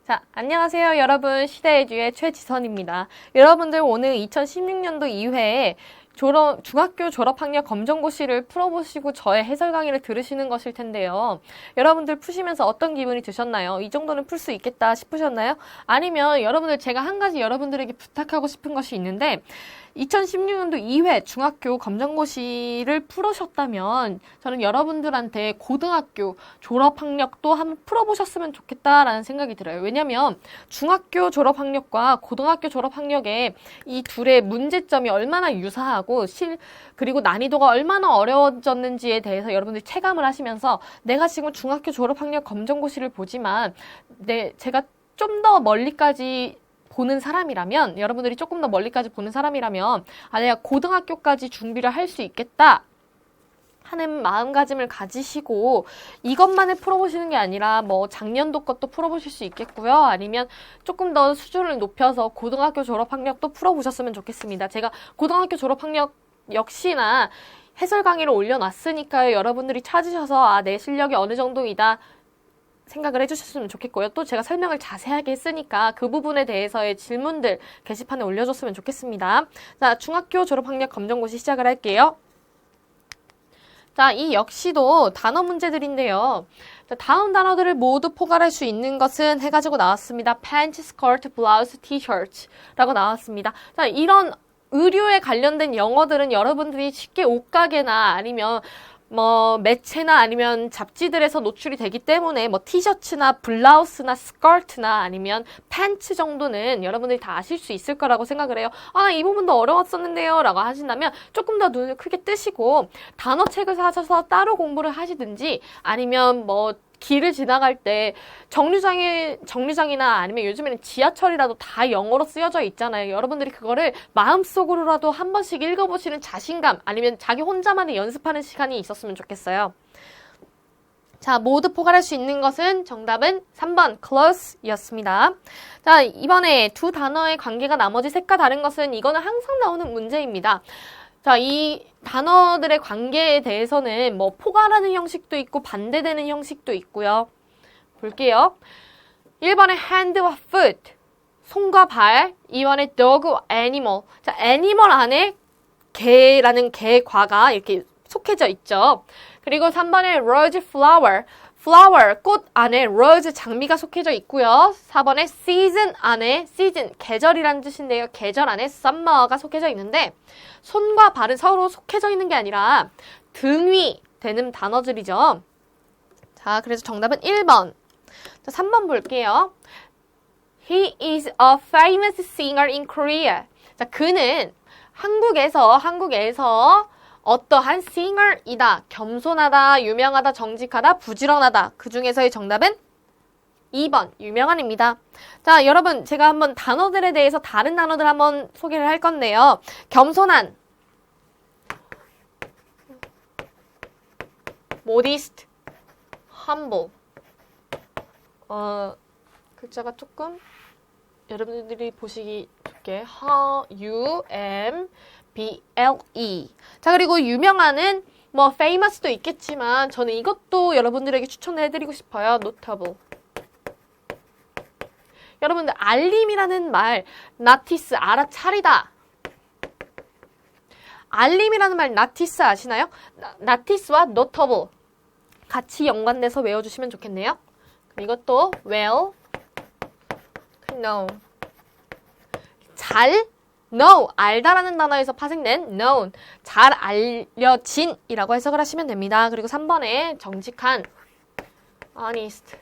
자, 안녕하세요 여러분. 시대의 주의 최지선입니다. 여러분들 오늘 2016년도 2회에 중학교 졸업학력 검정고시를 풀어보시고 저의 해설 강의를 들으시는 것일 텐데요. 여러분들 푸시면서 어떤 기분이 드셨나요? 이 정도는 풀 수 있겠다 싶으셨나요? 아니면 여러분들 제가 한 가지 여러분들에게 부탁하고 싶은 것이 있는데 2016년도 2회 중학교 검정고시를 풀으셨다면 저는 여러분들한테 고등학교 졸업학력도 한번 풀어보셨으면 좋겠다라는 생각이 들어요. 왜냐면 중학교 졸업학력과 고등학교 졸업학력의 이 둘의 문제점이 얼마나 유사하고 그리고 난이도가 얼마나 어려워졌는지에 대해서 여러분들이 체감을 하시면서 내가 지금 중학교 졸업학력 검정고시를 보지만 제가 좀 더 멀리까지 보는 사람이라면, 여러분들이 조금 더 멀리까지 보는 사람이라면, 내가 고등학교까지 준비를 할 수 있겠다 하는 마음가짐을 가지시고 이것만을 풀어보시는 게 아니라 뭐 작년도 것도 풀어보실 수 있겠고요. 아니면 조금 더 수준을 높여서 고등학교 졸업학력도 풀어보셨으면 좋겠습니다. 제가 고등학교 졸업학력 역시나 해설 강의를 올려놨으니까요. 여러분들이 찾으셔서 내 실력이 어느 정도이다 생각을 해주셨으면 좋겠고요. 또 제가 설명을 자세하게 했으니까 그 부분에 대해서의 질문들 게시판에 올려줬으면 좋겠습니다. 자, 중학교 졸업학력 검정고시 시작을 할게요. 자, 이 역시도 단어 문제들인데요. 자, 다음 단어들을 모두 포괄할 수 있는 것은 해가지고 나왔습니다. pants, skirt, blouse, t-shirt 라고 나왔습니다. 자, 이런 의류에 관련된 영어들은 여러분들이 쉽게 옷가게나 아니면 매체나 아니면 잡지들에서 노출이 되기 때문에 티셔츠나 블라우스나 스커트나 아니면 팬츠 정도는 여러분들이 다 아실 수 있을 거라고 생각을 해요. 이 부분도 어려웠었는데요 라고 하신다면 조금 더 눈을 크게 뜨시고 단어책을 사셔서 따로 공부를 하시든지 아니면 길을 지나갈 때 정류장이나 아니면 요즘에는 지하철이라도 다 영어로 쓰여져 있잖아요. 여러분들이 그거를 마음속으로라도 한 번씩 읽어보시는 자신감 아니면 자기 혼자만의 연습하는 시간이 있었으면 좋겠어요. 자, 모두 포괄할 수 있는 것은 정답은 3번 close 였습니다. 자, 이번에 두 단어의 관계가 나머지 색과 다른 것은 이거는 항상 나오는 문제입니다. 자, 이 단어들의 관계에 대해서는 포괄하는 형식도 있고 반대되는 형식도 있고요. 볼게요. 1번에 hand와 foot, 손과 발. 2번에 dog, animal. 자, animal 안에 개라는 개과가 이렇게 속해져 있죠. 그리고 3번에 rose, flower. flower, 꽃 안에 rose, 장미가 속해져 있고요. 4번에 season 안에 season, 계절이라는 뜻인데요. 계절 안에 summer가 속해져 있는데 손과 발은 서로 속해져 있는 게 아니라 등위 되는 단어들이죠. 자, 그래서 정답은 1번. 자, 3번 볼게요. He is a famous singer in Korea. 자, 그는 한국에서 어떠한 싱어이다. 겸손하다, 유명하다, 정직하다, 부지런하다. 그 중에서의 정답은 2번, 유명한입니다. 자, 여러분, 제가 한번 단어들에 대해서 다른 단어들 한번 소개를 할 건데요. 겸손한, modest, humble. 글자가 조금 여러분들이 보시기 좋게 U-M-B-L-E. 자, 그리고 유명한은 famous도 있겠지만 저는 이것도 여러분들에게 추천을 해드리고 싶어요. notable. 여러분들 알림이라는 말, notice, 알아차리다. 알림이라는 말 notice 아시나요? notice와 notable 같이 연관돼서 외워주시면 좋겠네요. 이것도 well, know. 잘 know, 알다라는 단어에서 파생된 known, 잘 알려진이라고 해석을 하시면 됩니다. 그리고 3번에 정직한, honest,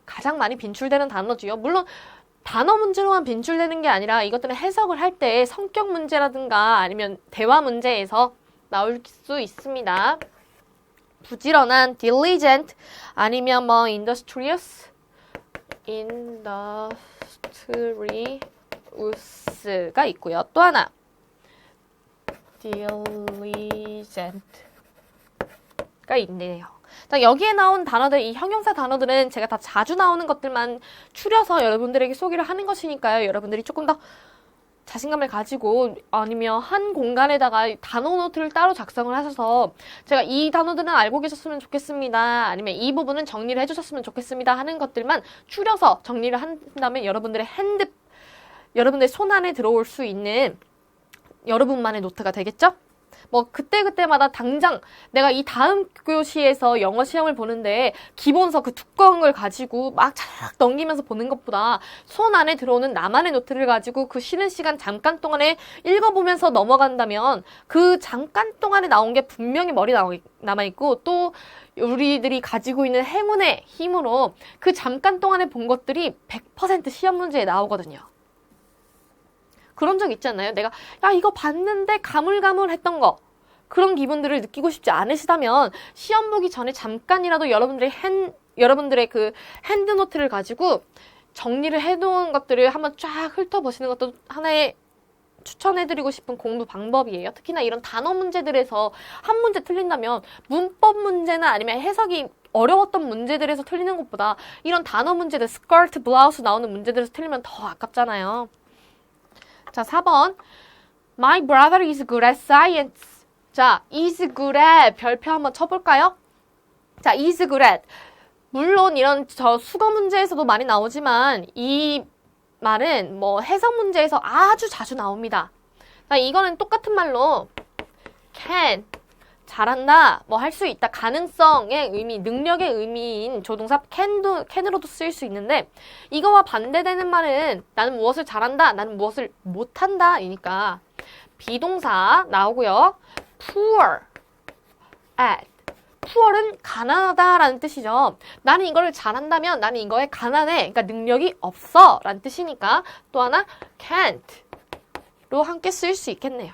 가장 많이 빈출되는 단어지요. 물론 단어 문제로만 빈출되는 게 아니라 이것들은 해석을 할 때 성격 문제라든가 아니면 대화 문제에서 나올 수 있습니다. 부지런한, diligent, 아니면 industrious, industrious가 있고요. 또 하나 diligent가 있네요. 자, 여기에 나온 단어들, 이 형용사 단어들은 제가 다 자주 나오는 것들만 추려서 여러분들에게 소개를 하는 것이니까요. 여러분들이 조금 더 자신감을 가지고 아니면 한 공간에다가 단어 노트를 따로 작성을 하셔서 제가 이 단어들은 알고 계셨으면 좋겠습니다. 아니면 이 부분은 정리를 해주셨으면 좋겠습니다. 하는 것들만 추려서 정리를 한다면 여러분들의 손 안에 들어올 수 있는 여러분만의 노트가 되겠죠? 뭐 그때그때마다 당장 내가 이 다음 교시에서 영어 시험을 보는데 기본서 그 두꺼운 걸 가지고 막 쫙 넘기면서 보는 것보다 손 안에 들어오는 나만의 노트를 가지고 그 쉬는 시간 잠깐 동안에 읽어보면서 넘어간다면 그 잠깐 동안에 나온 게 분명히 머리에 남아있고 또 우리들이 가지고 있는 행운의 힘으로 그 잠깐 동안에 본 것들이 100% 시험 문제에 나오거든요. 그런 적 있지 않나요? 내가 야 이거 봤는데 가물가물했던 거 그런 기분들을 느끼고 싶지 않으시다면 시험 보기 전에 잠깐이라도 여러분들의 그 핸드노트를 가지고 정리를 해놓은 것들을 한번 쫙 훑어보시는 것도 하나의 추천해드리고 싶은 공부 방법이에요. 특히나 이런 단어 문제들에서 한 문제 틀린다면 문법 문제나 아니면 해석이 어려웠던 문제들에서 틀리는 것보다 이런 단어 문제들, 스커트, 블라우스 나오는 문제들에서 틀리면 더 아깝잖아요. 자, 4번. My brother is good at science. 자, is good at 별표 한번 쳐볼까요? 자, is good at. 물론 이런 수거 문제에서도 많이 나오지만 이 말은 뭐 해석 문제에서 아주 자주 나옵니다. 자, 이거는 똑같은 말로 can, 잘한다, 뭐 할 수 있다, 가능성의 의미, 능력의 의미인 조동사 can으로도 쓰일 수 있는데 이거와 반대되는 말은 나는 무엇을 잘한다, 나는 무엇을 못한다 이니까 비동사 나오고요. poor at. poor은 가난하다 라는 뜻이죠. 나는 이걸 잘한다면 나는 이거에 가난해, 그러니까 능력이 없어 라는 뜻이니까 또 하나 can't로 함께 쓸 수 있겠네요.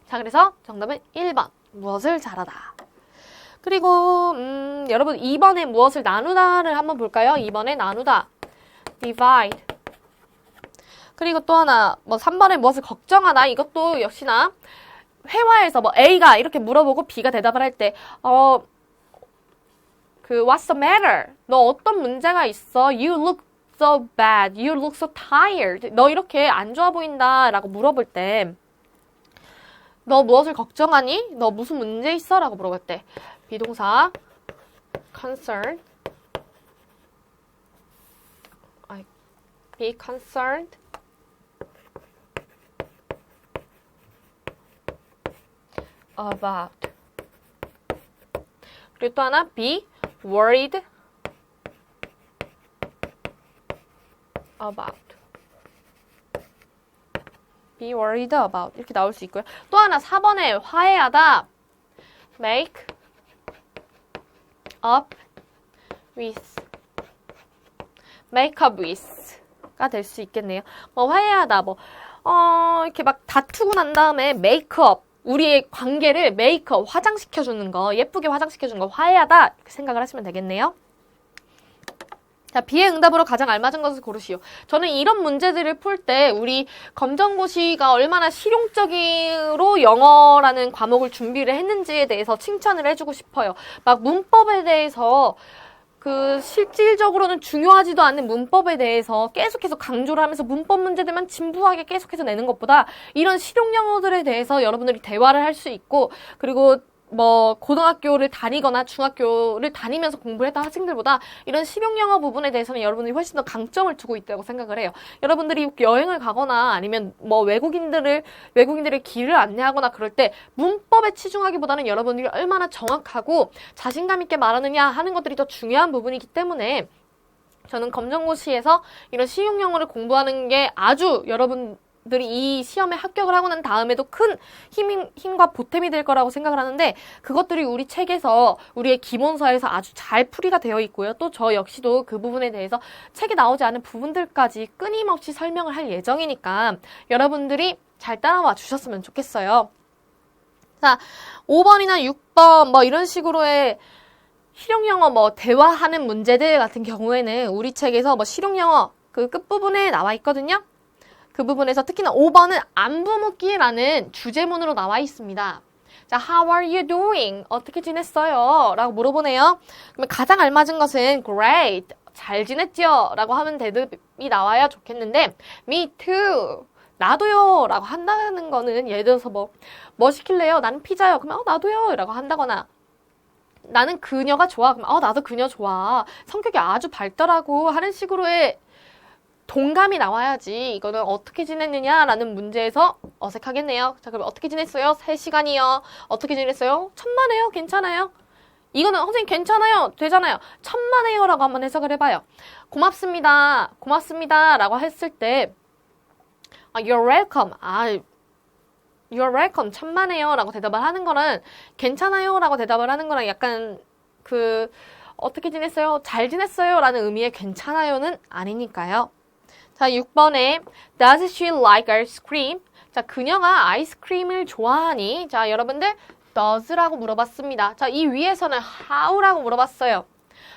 자, 그래서 정답은 1번. 무엇을 잘하다. 그리고 여러분 2번에 무엇을 나누다를 한번 볼까요? 2번에 나누다. divide. 그리고 또 하나 뭐 3번에 무엇을 걱정하다. 이것도 역시나 회화에서 뭐 A가 이렇게 물어보고 B가 대답을 할 때 What's the matter? 너 어떤 문제가 있어? You look so bad. You look so tired. 너 이렇게 안 좋아 보인다 라고 물어볼 때 너 무엇을 걱정하니? 너 무슨 문제 있어? 라고 물어볼 때 비동사 concern be concerned about. 그리고 또 하나 be worried about. be worried about 이렇게 나올 수 있고요. 또 하나 4번에 화해하다 make up with 가 될 수 있겠네요. 뭐 화해하다 뭐 이렇게 막 다투고 난 다음에 make up 우리의 관계를 메이크업, 화장시켜주는 거, 예쁘게 화장시켜주는 거, 화해하다 이렇게 생각을 하시면 되겠네요. 자, B의 응답으로 가장 알맞은 것을 고르시오. 저는 이런 문제들을 풀 때 우리 검정고시가 얼마나 실용적으로 영어라는 과목을 준비를 했는지에 대해서 칭찬을 해주고 싶어요. 막 문법에 대해서 실질적으로는 중요하지도 않는 문법에 대해서 계속해서 강조를 하면서 문법 문제들만 진부하게 계속해서 내는 것보다 이런 실용 영어들에 대해서 여러분들이 대화를 할 수 있고 그리고 뭐 고등학교를 다니거나 중학교를 다니면서 공부를 했던 학생들보다 이런 실용 영어 부분에 대해서는 여러분들이 훨씬 더 강점을 두고 있다고 생각을 해요. 여러분들이 여행을 가거나 아니면 뭐 외국인들의 길을 안내하거나 그럴 때 문법에 치중하기보다는 여러분들이 얼마나 정확하고 자신감 있게 말하느냐 하는 것들이 더 중요한 부분이기 때문에 저는 검정고시에서 이런 실용 영어를 공부하는 게 아주 여러분들이 이 시험에 합격을 하고 난 다음에도 큰 힘과 보탬이 될 거라고 생각을 하는데 그것들이 우리 책에서 우리의 기본서에서 아주 잘 풀이가 되어 있고요. 또 저 역시도 그 부분에 대해서 책에 나오지 않은 부분들까지 끊임없이 설명을 할 예정이니까 여러분들이 잘 따라와 주셨으면 좋겠어요. 자, 5번이나 6번 뭐 이런 식으로의 실용영어 뭐 대화하는 문제들 같은 경우에는 우리 책에서 뭐 실용영어 그 끝부분에 나와 있거든요. 그 부분에서 특히나 5번은 안부 묻기라는 주제문으로 나와 있습니다. 자, How are you doing? 어떻게 지냈어요? 라고 물어보네요. 그러면 가장 알맞은 것은 Great, 잘 지냈죠? 라고 하면 대답이 나와야 좋겠는데 Me too, 나도요 라고 한다는 거는 예를 들어서 뭐 시킬래요? 나는 피자요. 그러면 나도요 라고 한다거나 나는 그녀가 좋아. 그러면 나도 그녀 좋아. 성격이 아주 밝더라고 하는 식으로의 동감이 나와야지 이거는 어떻게 지냈느냐라는 문제에서 어색하겠네요. 자, 그럼 어떻게 지냈어요? 3시간이요. 어떻게 지냈어요? 천만에요. 괜찮아요? 이거는 선생님 괜찮아요. 되잖아요. 천만에요 라고 한번 해석을 해봐요. 고맙습니다. 고맙습니다 라고 했을 때 You're welcome. You're welcome. 천만에요 라고 대답을 하는 거는 괜찮아요 라고 대답을 하는 거랑 약간 어떻게 지냈어요? 잘 지냈어요? 라는 의미의 괜찮아요는 아니니까요. 자, 6번에 Does she like ice cream? 자, 그녀가 아이스크림을 좋아하니? 자, 여러분들 does라고 물어봤습니다. 자, 이 위에서는 how라고 물어봤어요.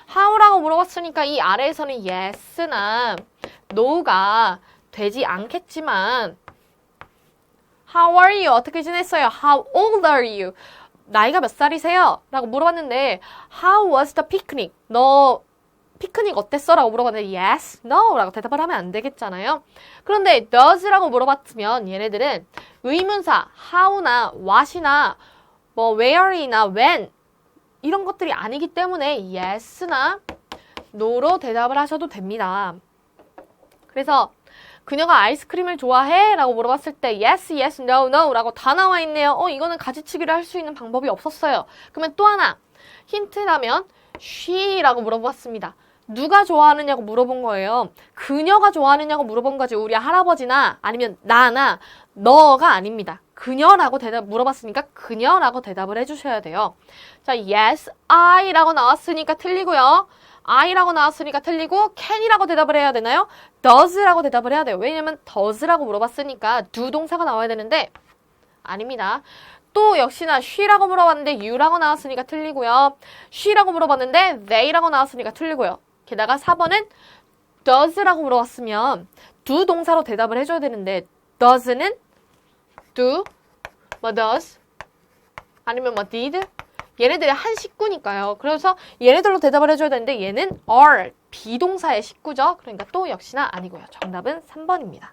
how라고 물어봤으니까 이 아래에서는 yes나 no가 되지 않겠지만 How are you? 어떻게 지냈어요? How old are you? 나이가 몇 살이세요? 라고 물어봤는데 How was the picnic? 너 피크닉 어땠어? 라고 물어봤는데 yes, no 라고 대답을 하면 안 되겠잖아요. 그런데 does라고 물어봤으면 얘네들은 의문사 how나 what이나 where이나 when 이런 것들이 아니기 때문에 yes나 no로 대답을 하셔도 됩니다. 그래서 그녀가 아이스크림을 좋아해? 라고 물어봤을 때 yes, yes, no, no 라고 다 나와 있네요. 이거는 가지치기를 할 수 있는 방법이 없었어요. 그러면 또 하나 힌트라면 she라고 물어봤습니다. 누가 좋아하느냐고 물어본 거예요. 그녀가 좋아하느냐고 물어본 거지 우리 할아버지나 아니면 나나 너가 아닙니다. 그녀라고 물어봤으니까 그녀라고 대답을 해주셔야 돼요. 자, yes, I라고 나왔으니까 틀리고요. I라고 나왔으니까 틀리고 can이라고 대답을 해야 되나요? does라고 대답을 해야 돼요. 왜냐면 does라고 물어봤으니까 do 동사가 나와야 되는데 아닙니다. 또 역시나 she라고 물어봤는데 you라고 나왔으니까 틀리고요. she라고 물어봤는데 they라고 나왔으니까 틀리고요. 게다가 4번은 does라고 물어봤으면 do 동사로 대답을 해줘야 되는데 does는 do, does 아니면 did 얘네들이 한 식구니까요. 그래서 얘네들로 대답을 해줘야 되는데 얘는 are 비동사의 식구죠. 그러니까 또 역시나 아니고요. 정답은 3번입니다.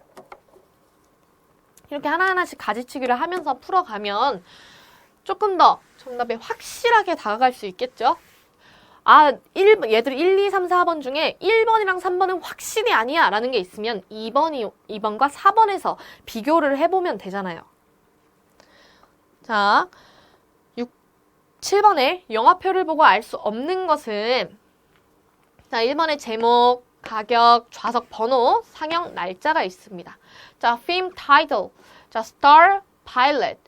이렇게 하나하나씩 가지치기를 하면서 풀어가면 조금 더 정답에 확실하게 다가갈 수 있겠죠. 얘들 1, 2, 3, 4번 중에 1번이랑 3번은 확실히 아니야 라는 게 있으면 2번과 4번에서 비교를 해보면 되잖아요. 자, 7번에 영화표를 보고 알 수 없는 것은 자, 1번에 제목, 가격, 좌석 번호, 상영 날짜가 있습니다. 자, film title, 자, star pilot.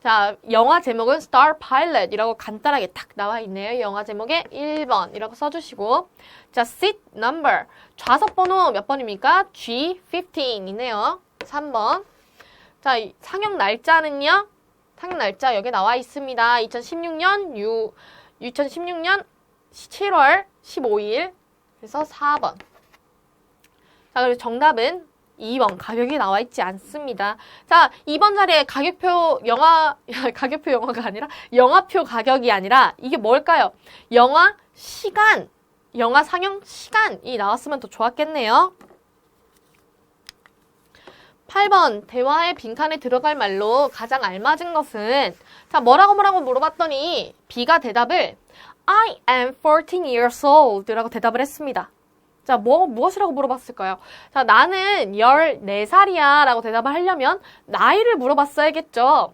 자, 영화 제목은 Star Pilot이라고 간단하게 딱 나와 있네요. 영화 제목에 1번이라고 써주시고 자, seat number, 좌석 번호 몇 번입니까? G15이네요. 3번. 자, 상영 날짜는요? 상영 날짜 여기 나와 있습니다. 2016년 7월 15일. 그래서 4번. 자, 그리고 정답은 2번 가격이 나와 있지 않습니다. 자, 2번 자리에 가격표 영화가 아니라 영화표 가격이 아니라 이게 뭘까요? 영화 시간, 영화 상영 시간이 나왔으면 더 좋았겠네요. 8번 대화의 빈칸에 들어갈 말로 가장 알맞은 것은 자, 뭐라고 물어봤더니 B가 대답을 I am 14 years old 라고 대답을 했습니다. 자, 무엇이라고 물어봤을까요? 자, 나는 14살이야 라고 대답을 하려면 나이를 물어봤어야겠죠.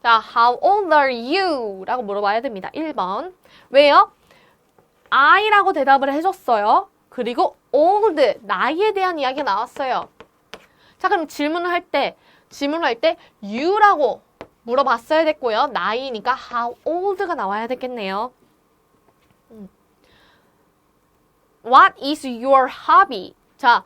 자, how old are you? 라고 물어봐야 됩니다. 1번. 왜요? I라고 대답을 해줬어요. 그리고 old, 나이에 대한 이야기가 나왔어요. 자, 그럼 질문을 할 때 you라고 물어봤어야 됐고요. 나이니까 how old가 나와야 됐겠네요. What is your hobby? 자,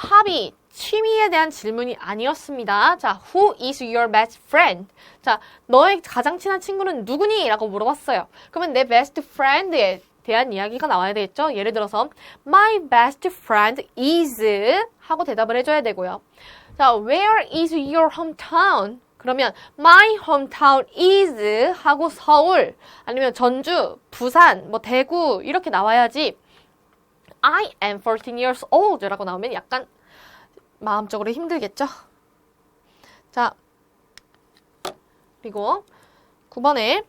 hobby, 취미에 대한 질문이 아니었습니다. 자, who is your best friend? 자, 너의 가장 친한 친구는 누구니? 라고 물어봤어요. 그러면 내 best friend에 대한 이야기가 나와야 되겠죠? 예를 들어서 my best friend is 하고 대답을 해줘야 되고요. 자, where is your hometown? 그러면 my hometown is 하고 서울 아니면 전주, 부산, 대구 이렇게 나와야지 I am 14 years old 라고 나오면 약간 마음적으로 힘들겠죠? 자, 그리고 9번에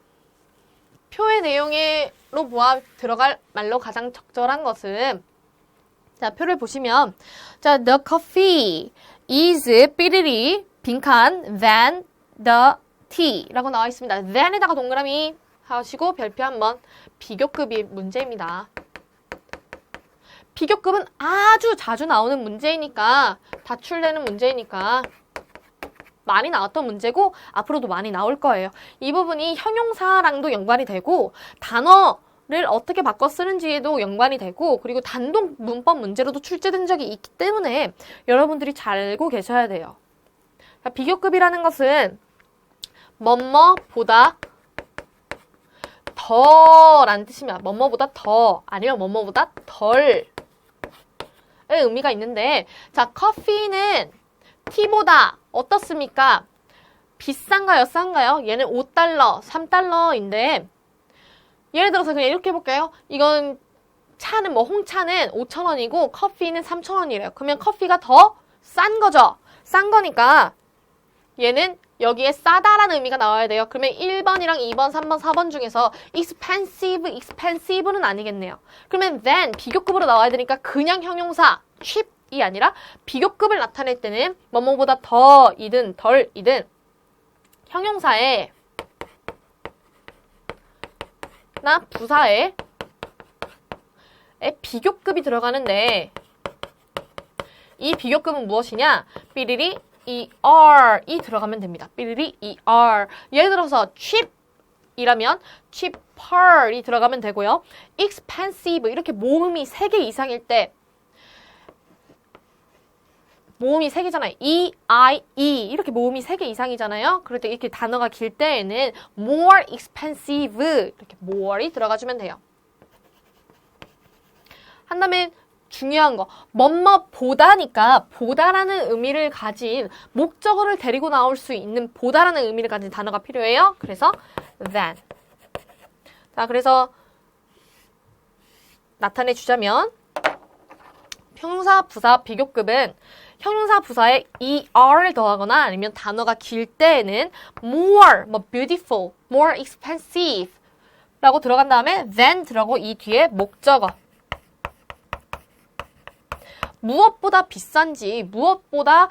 표의 내용으로 보아 들어갈 말로 가장 적절한 것은 자, 표를 보시면 자, the coffee is 삐리리 빈칸 than the tea 라고 나와 있습니다. than에다가 동그라미 하시고 별표 한번 비교급이 문제입니다. 비교급은 아주 자주 나오는 문제이니까 다출되는 문제이니까 많이 나왔던 문제고 앞으로도 많이 나올 거예요. 이 부분이 형용사랑도 연관이 되고 단어를 어떻게 바꿔 쓰는지에도 연관이 되고 그리고 단독 문법 문제로도 출제된 적이 있기 때문에 여러분들이 잘 알고 계셔야 돼요. 비교급이라는 것은 뭐뭐보다 더라는 뜻입니다. 뭐뭐보다 더 아니면 뭐뭐보다 덜의 의미가 있는데 자, 커피는 티보다 어떻습니까? 비싼가요? 싼가요? 얘는 5달러, 3달러인데 예를 들어서 그냥 이렇게 해볼게요. 이건 차는 뭐 홍차는 5,000원이고 커피는 3,000원이래요. 그러면 커피가 더 싼 거죠. 싼 거니까 얘는 여기에 싸다라는 의미가 나와야 돼요. 그러면 1번이랑 2번, 3번, 4번 중에서 expensive는 아니겠네요. 그러면 then 비교급으로 나와야 되니까 그냥 형용사 cheap이 아니라 비교급을 나타낼 때는 뭐뭐보다 더이든 덜이든 형용사에 나 부사에 비교급이 들어가는데 이 비교급은 무엇이냐? 삐리리 ER이 들어가면 됩니다. 삐리리 ER. 예를 들어서 cheap이라면 cheaper이 들어가면 되고요. expensive 이렇게 모음이 3개 이상일 때 모음이 3개잖아요. E-I-E 이렇게 모음이 3개 이상이잖아요. 그럴 때 이렇게 단어가 길 때에는 more expensive 이렇게 more이 들어가주면 돼요. 한 다음에 중요한 거 뭐뭐보다니까 보다라는 의미를 가진 목적어를 데리고 나올 수 있는 보다라는 의미를 가진 단어가 필요해요. 그래서 than. 자, 그래서 나타내 주자면 형용사 부사 비교급은 형용사 부사에 er를 더하거나 아니면 단어가 길 때에는 more, 뭐 beautiful, more expensive 라고 들어간 다음에 than 들어가고 이 뒤에 목적어 무엇보다 비싼지, 무엇보다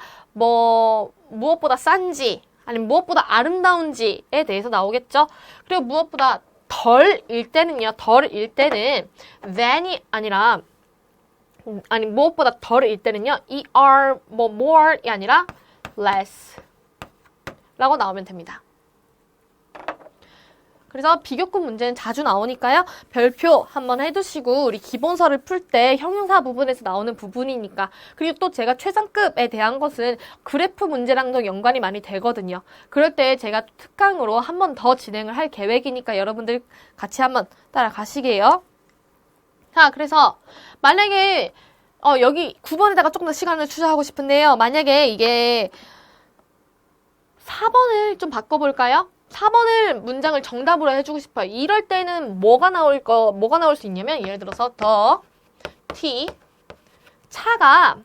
싼지, 아니면 무엇보다 아름다운지에 대해서 나오겠죠. 그리고 무엇보다 덜일 때는요, than이 아니라, 무엇보다 덜일 때는요, more이 아니라 less 라고 나오면 됩니다. 그래서 비교급 문제는 자주 나오니까요. 별표 한번 해두시고 우리 기본서를 풀 때 형용사 부분에서 나오는 부분이니까 그리고 또 제가 최상급에 대한 것은 그래프 문제랑도 연관이 많이 되거든요. 그럴 때 제가 특강으로 한 번 더 진행을 할 계획이니까 여러분들 같이 한번 따라가시게요. 자, 그래서 만약에 여기 9번에다가 조금 더 시간을 투자하고 싶은데요. 만약에 이게 4번을 좀 바꿔볼까요? 4번을 문장을 정답으로 해주고 싶어요. 이럴 때는 뭐가 나올 수 있냐면 예를 들어서 the tea 차가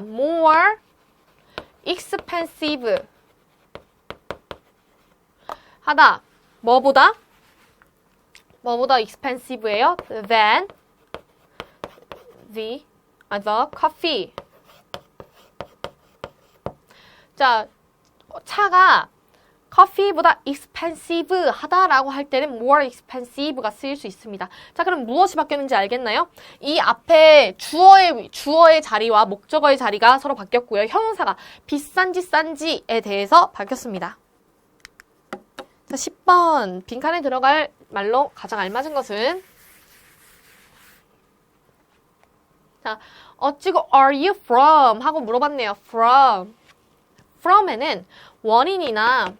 more expensive 하다 뭐보다 expensive예요? than the coffee. 자, 차가 커피보다 expensive 하다라고 할 때는 more expensive가 쓰일 수 있습니다. 자, 그럼 무엇이 바뀌었는지 알겠나요? 이 앞에 주어의 자리와 목적어의 자리가 서로 바뀌었고요. 형용사가 비싼지 싼지에 대해서 바뀌었습니다. 자, 10번 빈칸에 들어갈 말로 가장 알맞은 것은 자, 어찌고 are you from 하고 물어봤네요. from에는 원인이나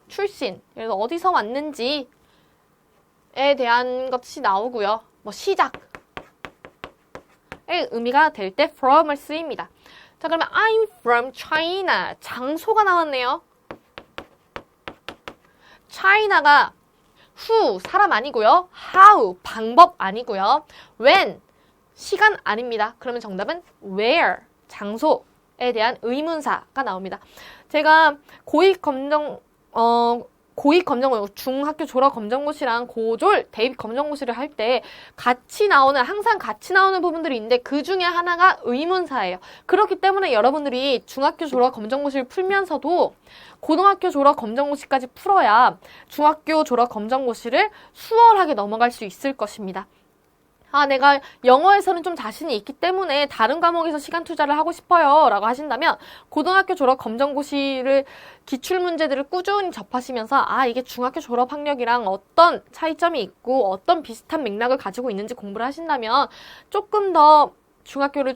출신, 그래서 어디서 왔는지에 대한 것이 나오고요. 시작의 의미가 될 때 from을 쓰입니다. 자, 그러면 I'm from China. 장소가 나왔네요. China가 who, 사람 아니고요. how, 방법 아니고요. when, 시간 아닙니다. 그러면 정답은 where, 장소에 대한 의문사가 나옵니다. 제가 고익 검정고, 중학교 졸업 검정고시랑 고졸 대입 검정고시를 할 때 항상 같이 나오는 부분들이 있는데 그 중에 하나가 의문사예요. 그렇기 때문에 여러분들이 중학교 졸업 검정고시를 풀면서도 고등학교 졸업 검정고시까지 풀어야 중학교 졸업 검정고시를 수월하게 넘어갈 수 있을 것입니다. 내가 영어에서는 좀 자신이 있기 때문에 다른 과목에서 시간 투자를 하고 싶어요 라고 하신다면 고등학교 졸업 검정고시를 기출문제들을 꾸준히 접하시면서 이게 중학교 졸업 학력이랑 어떤 차이점이 있고 어떤 비슷한 맥락을 가지고 있는지 공부를 하신다면 조금 더 중학교를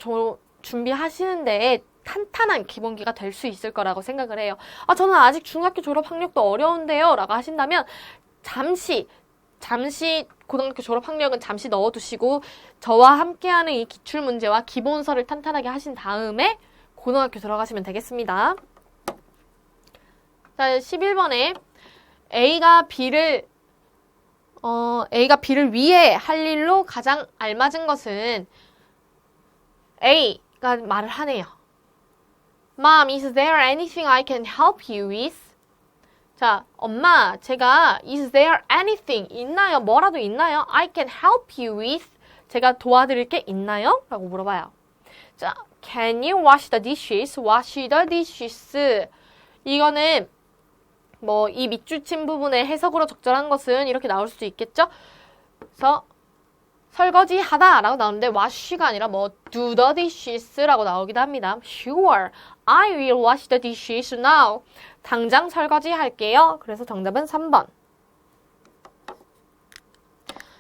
준비하시는데 탄탄한 기본기가 될 수 있을 거라고 생각을 해요. 저는 아직 중학교 졸업 학력도 어려운데요 라고 하신다면 잠시 고등학교 졸업 학력은 잠시 넣어두시고 저와 함께하는 이 기출문제와 기본서를 탄탄하게 하신 다음에 고등학교 들어가시면 되겠습니다. 자, 11번에 A가 B를 위해 할 일로 가장 알맞은 것은 A가 말을 하네요. Mom, is there anything I can help you with? 자, 엄마, 제가 is there anything 있나요? 뭐라도 있나요? I can help you with 제가 도와드릴 게 있나요? 라고 물어봐요. 자, can you wash the dishes? wash the dishes. 이거는 이 밑줄 친 부분의 해석으로 적절한 것은 이렇게 나올 수도 있겠죠? 그래서 설거지 하다 라고 나오는데 wash가 아니라 do the dishes 라고 나오기도 합니다. Sure, I will wash the dishes now. 당장 설거지 할게요. 그래서 정답은 3번.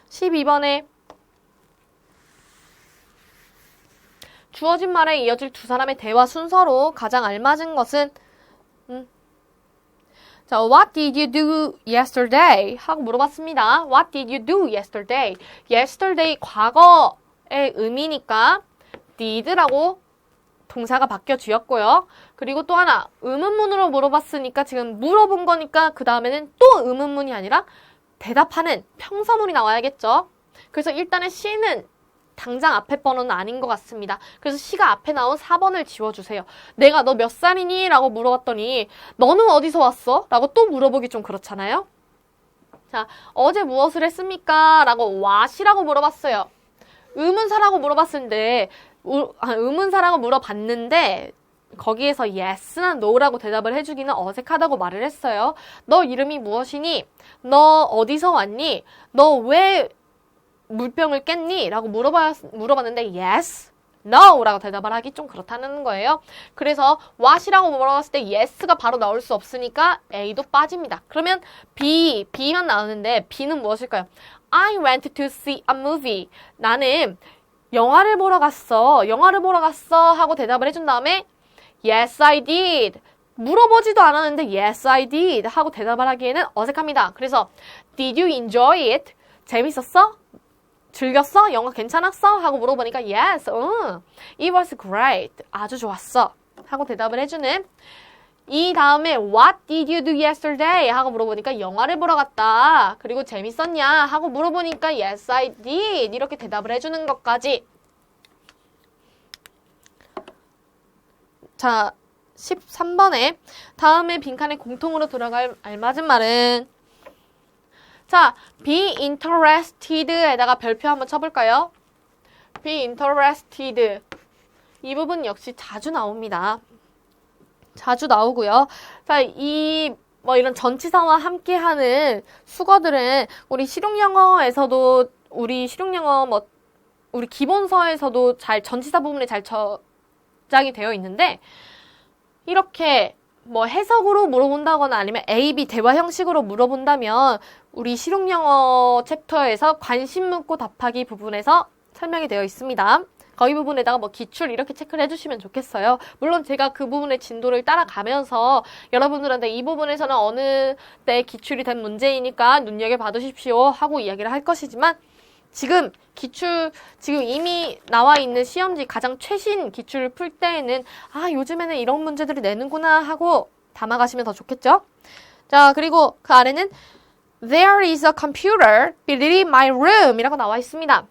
12번에 주어진 말에 이어질 두 사람의 대화 순서로 가장 알맞은 것은 자, What did you do yesterday? 하고 물어봤습니다. What did you do yesterday? Yesterday 과거의 의미니까 did라고 동사가 바뀌어 주었고요. 그리고 또 하나 의문문으로 물어봤으니까 지금 물어본 거니까 그 다음에는 또 의문문이 아니라 대답하는 평서문이 나와야겠죠. 그래서 일단은 C는 당장 앞에 번호는 아닌 것 같습니다. 그래서 C가 앞에 나온 4번을 지워주세요. 내가 너 몇 살이니? 라고 물어봤더니 너는 어디서 왔어? 라고 또 물어보기 좀 그렇잖아요. 자, 어제 무엇을 했습니까? 라고 what이라고 물어봤어요. 의문사라고 물어봤는데 의문사라고 물어봤는데 거기에서 yes나 no라고 대답을 해주기는 어색하다고 말을 했어요. 너 이름이 무엇이니? 너 어디서 왔니? 너 왜 물병을 깼니? 라고 물어봤는데 yes, no 라고 대답을 하기 좀 그렇다는 거예요. 그래서 what이라고 물어봤을 때 yes가 바로 나올 수 없으니까 A도 빠집니다. 그러면 B만 나오는데 B는 무엇일까요? I went to see a movie. 나는 영화를 보러 갔어 하고 대답을 해준 다음에 Yes, I did. 물어보지도 않았는데 Yes, I did 하고 대답을 하기에는 어색합니다. 그래서 Did you enjoy it? 재밌었어? 즐겼어? 영화 괜찮았어? 하고 물어보니까 Yes, it was great. 아주 좋았어 하고 대답을 해주는 이 다음에 What did you do yesterday? 하고 물어보니까 영화를 보러 갔다. 그리고 재밌었냐? 하고 물어보니까 Yes, I did. 이렇게 대답을 해주는 것까지. 자, 13번에 다음에 빈칸에 공통으로 들어갈 알맞은 말은 자, be interested에다가 별표 한번 쳐볼까요? be interested. 이 부분 역시 자주 나옵니다. 자주 나오고요. 자, 이런 전치사와 함께하는 수거들은 우리 실용영어에서도 우리 기본서에서도 전치사 부분에 잘 저장이 되어 있는데 이렇게 해석으로 물어본다거나 아니면 A, B 대화 형식으로 물어본다면 우리 실용영어 챕터에서 관심 묻고 답하기 부분에서 설명이 되어 있습니다. 거기 부분에다가 기출 이렇게 체크를 해주시면 좋겠어요. 물론 제가 그 부분의 진도를 따라가면서 여러분들한테 이 부분에서는 어느 때 기출이 된 문제이니까 눈여겨봐두십시오 하고 이야기를 할 것이지만 지금 이미 나와 있는 시험지 가장 최신 기출을 풀 때에는 요즘에는 이런 문제들이 내는구나 하고 담아가시면 더 좋겠죠? 자, 그리고 그 아래는 There is a computer beneath my room 이라고 나와 있습니다.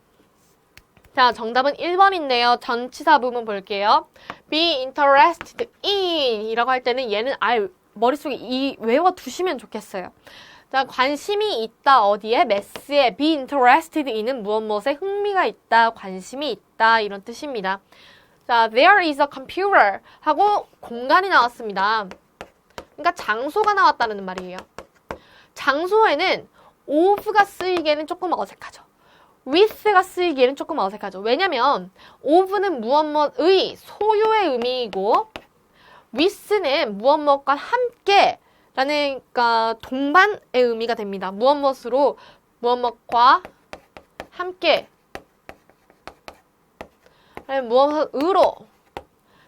자, 정답은 1번인데요. 전치사 부분 볼게요. be interested in 이라고 할 때는 얘는 아예 머릿속에 외워두시면 좋겠어요. 자, 관심이 있다 어디에? 매스에 be interested in은 무엇에 흥미가 있다, 관심이 있다 이런 뜻입니다. 자, there is a computer 하고 공간이 나왔습니다. 그러니까 장소가 나왔다는 말이에요. 장소에는 of가 쓰이기에는 조금 어색하죠. with가 쓰이기에는 조금 어색하죠. 왜냐면 of는 무엇의 소유의 의미이고 with는 무엇과 함께 라는 그러니까 동반의 의미가 됩니다. 무엇으로 무엇과 함께 아니면 무엇으로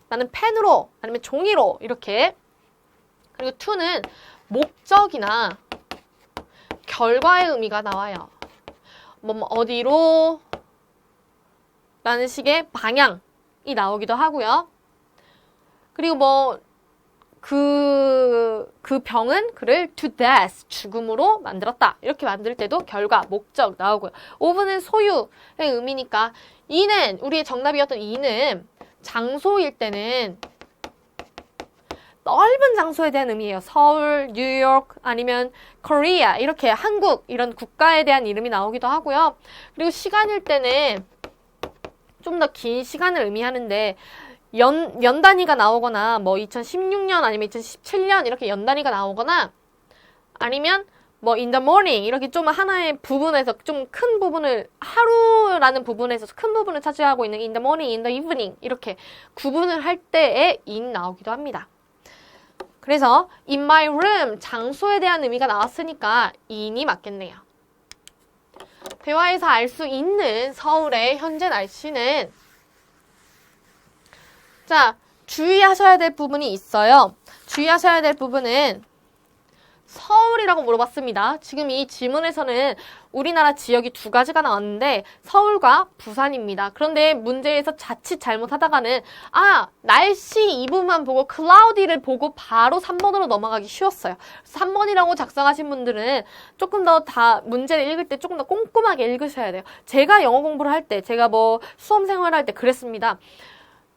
나는 펜으로 아니면 종이로 이렇게. 그리고 to는 목적이나 결과의 의미가 나와요. 뭐 어디로 라는 식의 방향이 나오기도 하고요. 그리고 그 병은 그를 to death, 죽음으로 만들었다. 이렇게 만들 때도 결과, 목적 나오고요. of는 소유의 의미니까 이는 우리의 정답이었던 이는 장소일 때는 넓은 장소에 대한 의미예요. 서울, 뉴욕, 아니면 코리아 이렇게 한국 이런 국가에 대한 이름이 나오기도 하고요. 그리고 시간일 때는 좀 더 긴 시간을 의미하는데 연 단위가 나오거나 2016년 아니면 2017년 이렇게 연 단위가 나오거나 아니면 in the morning 이렇게 좀 하나의 부분에서 좀 큰 부분을 하루라는 부분에서 큰 부분을 차지하고 있는 in the morning, in the evening 이렇게 구분을 할 때에 in 나오기도 합니다. 그래서 in my room 장소에 대한 의미가 나왔으니까 in이 맞겠네요. 대화에서 알 수 있는 서울의 현재 날씨는 자, 주의하셔야 될 부분이 있어요. 주의하셔야 될 부분은 서울이라고 물어봤습니다. 지금 이 질문에서는 우리나라 지역이 두 가지가 나왔는데 서울과 부산입니다. 그런데 문제에서 자칫 잘못하다가는 날씨 이 부분만 보고 cloudy를 보고 바로 3번으로 넘어가기 쉬웠어요. 3번이라고 작성하신 분들은 조금 더 문제를 읽을 때 조금 더 꼼꼼하게 읽으셔야 돼요. 제가 영어 공부를 할 때, 제가 수험 생활을 할 때 그랬습니다.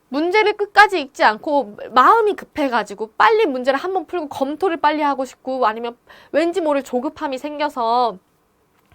문제를 끝까지 읽지 않고 마음이 급해가지고 빨리 문제를 한번 풀고 검토를 빨리 하고 싶고 아니면 왠지 모를 조급함이 생겨서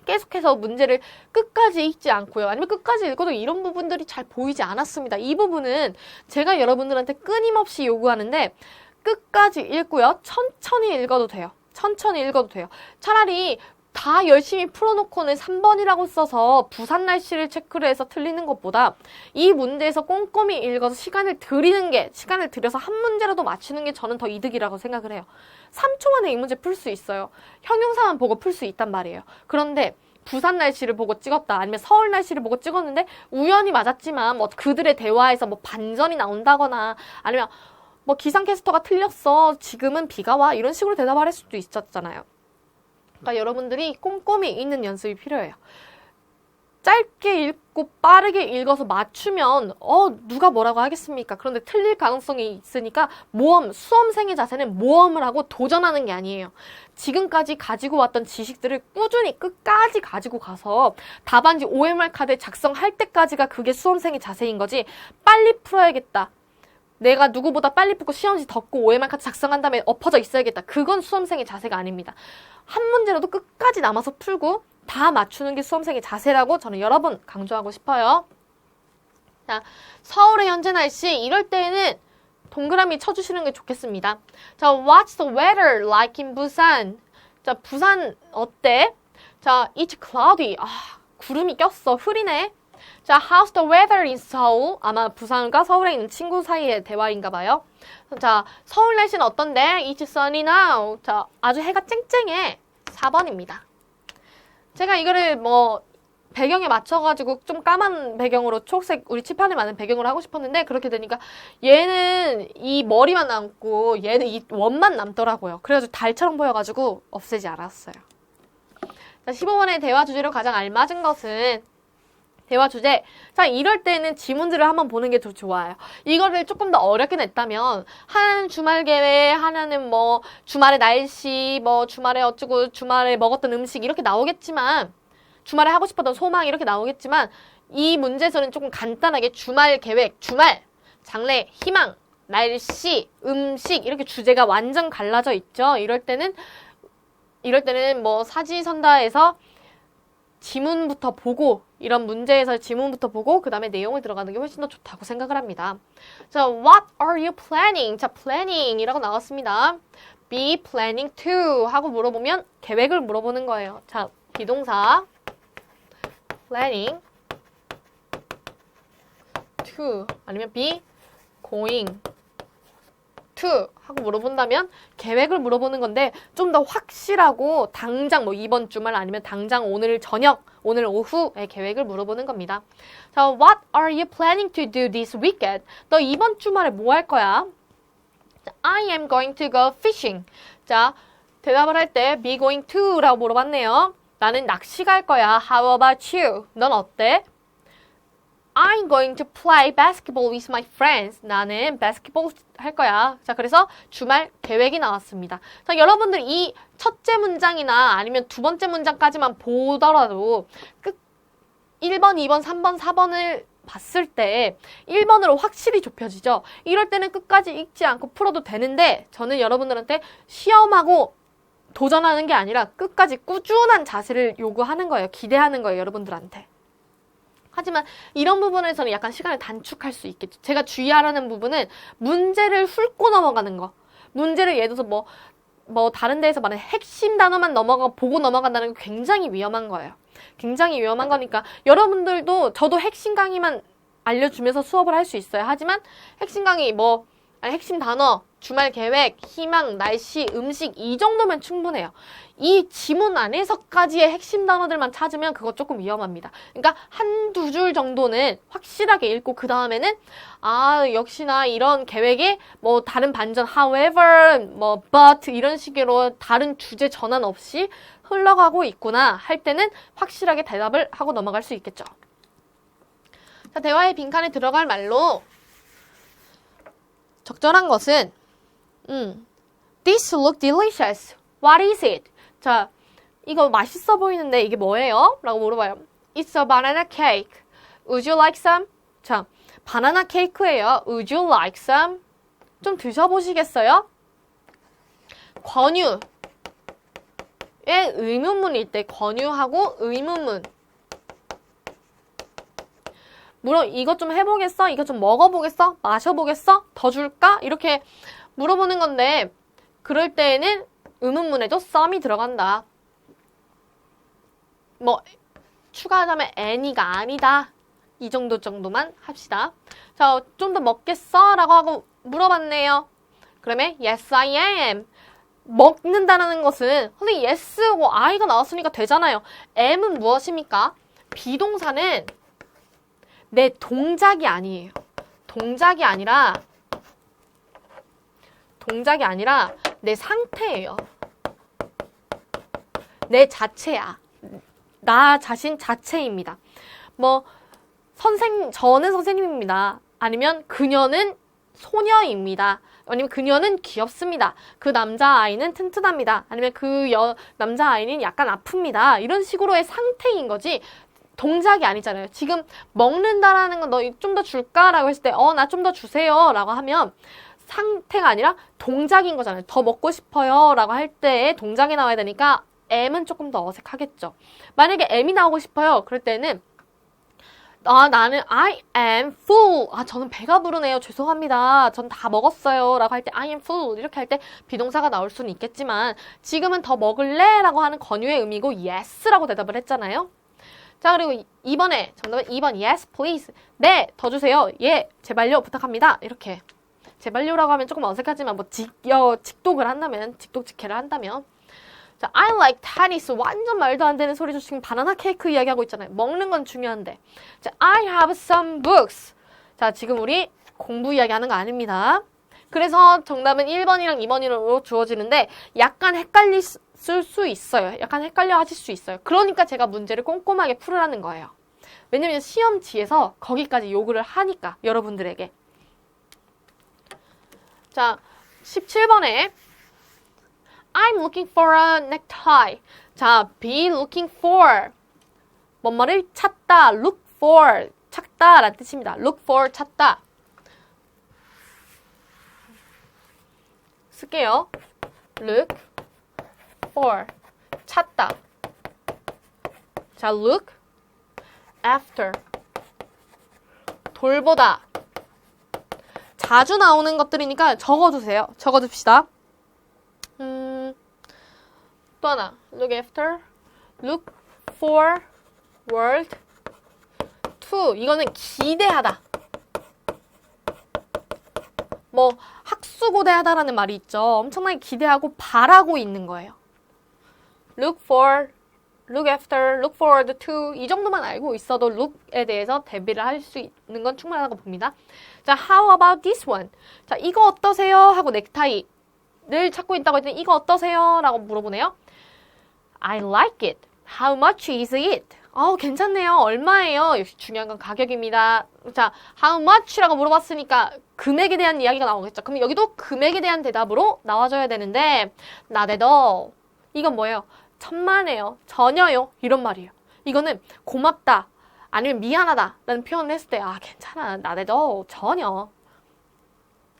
계속해서 문제를 끝까지 읽지 않고요. 아니면 끝까지 읽어도 이런 부분들이 잘 보이지 않았습니다. 이 부분은 제가 여러분들한테 끊임없이 요구하는데 끝까지 읽고요. 천천히 읽어도 돼요. 천천히 읽어도 돼요. 차라리 다 열심히 풀어놓고는 3번이라고 써서 부산 날씨를 체크를 해서 틀리는 것보다 이 문제에서 꼼꼼히 읽어서 시간을 들여서 한 문제라도 맞추는 게 저는 더 이득이라고 생각을 해요. 3초 만에 이 문제 풀 수 있어요. 형용사만 보고 풀 수 있단 말이에요. 그런데 부산 날씨를 보고 찍었다 아니면 서울 날씨를 보고 찍었는데 우연히 맞았지만 그들의 대화에서 반전이 나온다거나 아니면 기상캐스터가 틀렸어 지금은 비가 와 이런 식으로 대답할 수도 있었잖아요. 그러니까 여러분들이 꼼꼼히 읽는 연습이 필요해요. 짧게 읽고 빠르게 읽어서 맞추면 누가 뭐라고 하겠습니까? 그런데 틀릴 가능성이 있으니까 수험생의 자세는 모험을 하고 도전하는 게 아니에요. 지금까지 가지고 왔던 지식들을 꾸준히 끝까지 가지고 가서 답안지 OMR 카드에 작성할 때까지가 그게 수험생의 자세인 거지 빨리 풀어야겠다. 내가 누구보다 빨리 풀고 시험지 덮고 OMR 카드 작성한 다음에 엎어져 있어야겠다. 그건 수험생의 자세가 아닙니다. 한 문제라도 끝까지 남아서 풀고 다 맞추는 게 수험생의 자세라고 저는 여러 번 강조하고 싶어요. 자, 서울의 현재 날씨 이럴 때에는 동그라미 쳐주시는 게 좋겠습니다. 자, what's the weather like in Busan? 자, 부산 어때? 자, it's cloudy. 구름이 꼈어. 흐리네. 자, how's the weather in Seoul? 아마 부산과 서울에 있는 친구 사이의 대화인가 봐요. 자, 서울 날씨는 어떤데? It's sunny now. 자, 아주 해가 쨍쨍해. 4번입니다. 제가 이거를 배경에 맞춰가지고 좀 까만 배경으로 초록색 우리 칠판에 맞는 배경으로 하고 싶었는데 그렇게 되니까 얘는 이 머리만 남고 얘는 이 원만 남더라고요. 그래가지고 달처럼 보여가지고 없애지 않았어요. 자, 15번의 대화 주제로 가장 알맞은 것은 대화 주제. 자, 이럴 때는 지문들을 한번 보는 게 더 좋아요. 이거를 조금 더 어렵게 냈다면 하나는 주말 계획, 하나는 주말의 날씨, 주말에 어쩌고 주말에 먹었던 음식 이렇게 나오겠지만 주말에 하고 싶었던 소망 이렇게 나오겠지만 이 문제에서는 조금 간단하게 주말 계획, 주말, 장래, 희망, 날씨, 음식 이렇게 주제가 완전 갈라져 있죠. 이럴 때는 뭐 사지선다에서 지문부터 보고 이런 문제에서 지문부터 보고 그 다음에 내용을 들어가는 게 훨씬 더 좋다고 생각을 합니다. 자, what are you planning? 자, planning이라고 나왔습니다. be planning to 하고 물어보면 계획을 물어보는 거예요. 자, 비동사 planning to 아니면 be going to 하고 물어본다면 계획을 물어보는 건데 좀 더 확실하고 당장 뭐 이번 주말 아니면 당장 오늘 저녁, 오늘 오후의 계획을 물어보는 겁니다. 자, what are you planning to do this weekend? 너 이번 주말에 뭐 할 거야? 자, I am going to go fishing. 자, 대답을 할 때 be going to 라고 물어봤네요. 나는 낚시 갈 거야. How about you? 넌 어때? I'm going to play basketball with my friends. 나는 바스켓볼 할 거야. 자, 그래서 주말 계획이 나왔습니다. 자, 여러분들 이 첫째 문장이나 아니면 두 번째 문장까지만 보더라도 1번, 2번, 3번, 4번을 봤을 때 1번으로 확실히 좁혀지죠. 이럴 때는 끝까지 읽지 않고 풀어도 되는데 저는 여러분들한테 시험하고 도전하는 게 아니라 끝까지 꾸준한 자세를 요구하는 거예요. 기대하는 거예요, 여러분들한테. 하지만 이런 부분에서는 약간 시간을 단축할 수 있겠죠. 제가 주의하라는 부분은 문제를 훑고 넘어가는 거. 문제를 예를 들어서 뭐 다른 데에서 말하는 핵심 단어만 보고 넘어간다는 게 굉장히 위험한 거예요. 굉장히 위험한 거니까 여러분들도 저도 핵심 강의만 알려주면서 수업을 할 수 있어요. 하지만 핵심 강의 핵심 단어, 주말 계획, 희망, 날씨, 음식 이 정도면 충분해요. 이 지문 안에서까지의 핵심 단어들만 찾으면 그거 조금 위험합니다. 그러니까 한두 줄 정도는 확실하게 읽고 그 다음에는 역시나 이런 계획에 뭐 다른 반전 however, but 이런 식으로 다른 주제 전환 없이 흘러가고 있구나 할 때는 확실하게 대답을 하고 넘어갈 수 있겠죠. 자, 대화의 빈칸에 들어갈 말로 적절한 것은 This look delicious. What is it? 자, 이거 맛있어 보이는데 이게 뭐예요? 라고 물어봐요. It's a banana cake. Would you like some? 자, 바나나 케이크예요. Would you like some? 좀 드셔보시겠어요? 권유의 의문문일 때 권유하고 의문문. 이것 좀 해보겠어? 이것 좀 먹어보겠어? 마셔보겠어? 더 줄까? 이렇게 물어보는 건데 그럴 때에는 의문문에도 some이 들어간다. 추가하자면 any가 아니다. 이 정도만 합시다. 자, 좀 더 먹겠어? 라고 하고 물어봤네요. 그러면 yes, I am. 먹는다는 것은 선생님 yes고 I가 나왔으니까 되잖아요. am은 무엇입니까? 비동사는 내 동작이 아니에요. 동작이 아니라 내 상태예요. 내 자체야. 나 자신 자체입니다. 저는 선생님입니다. 아니면 그녀는 소녀입니다. 아니면 그녀는 귀엽습니다. 그 남자아이는 튼튼합니다. 아니면 남자아이는 약간 아픕니다. 이런 식으로의 상태인 거지 동작이 아니잖아요. 지금 먹는다라는 건 너 좀 더 줄까? 라고 했을 때 나 좀 더 주세요. 라고 하면 상태가 아니라 동작인 거잖아요. 더 먹고 싶어요. 라고 할 때 동작이 나와야 되니까 M은 조금 더 어색하겠죠. 만약에 M이 나오고 싶어요. 그럴 때는 나는 I am full. 저는 배가 부르네요. 죄송합니다. 전 다 먹었어요. 라고 할 때 I am full. 이렇게 할 때 비동사가 나올 수는 있겠지만 지금은 더 먹을래? 라고 하는 권유의 의미고 yes 라고 대답을 했잖아요. 자, 그리고 2번에 정답은 2번 yes please. 네, 더 주세요. 예, 제발요 부탁합니다. 이렇게 제발요라고 하면 조금 어색하지만 직독을 한다면 직독직해를 한다면 자, I like tennis. 완전 말도 안 되는 소리죠. 지금 바나나 케이크 이야기하고 있잖아요. 먹는 건 중요한데. 자, I have some books. 자, 지금 우리 공부 이야기하는 거 아닙니다. 그래서 정답은 1번이랑 2번으로 주어지는데 약간 헷갈릴 수 있어요. 약간 헷갈려 하실 수 있어요. 그러니까 제가 문제를 꼼꼼하게 풀으라는 거예요. 왜냐면 시험지에서 거기까지 요구를 하니까 여러분들에게. 자, 17번에 I'm looking for a necktie. 자, be looking for. 뭐뭐를 찾다, look for, 찾다 라는 뜻입니다. look for, 찾다. 쓸게요. look for, 찾다. 자, look after, 돌보다. 자주 나오는 것들이니까 적어두세요. 적어둡시다. 또 하나. look after, look forward to. 이거는 기대하다. 뭐 학수고대하다라는 말이 있죠. 엄청나게 기대하고 바라고 있는 거예요. look for, look after, look forward to. 이 정도만 알고 있어도 look에 대해서 대비를 할 수 있는 건 충분하다고 봅니다. 자, how about this one? 자, 이거 어떠세요? 하고 넥타이를 찾고 있다고 했더니 이거 어떠세요? 라고 물어보네요. I like it. How much is it? 괜찮네요. 얼마예요? 역시 중요한 건 가격입니다. 자, how much라고 물어봤으니까 금액에 대한 이야기가 나오겠죠. 그럼 여기도 금액에 대한 대답으로 나와줘야 되는데 not at all. 이건 뭐예요? 천만에요. 전혀요. 이런 말이에요. 이거는 고맙다. 아니면 미안하다. 라는 표현을 했을 때 괜찮아. not at all. 전혀.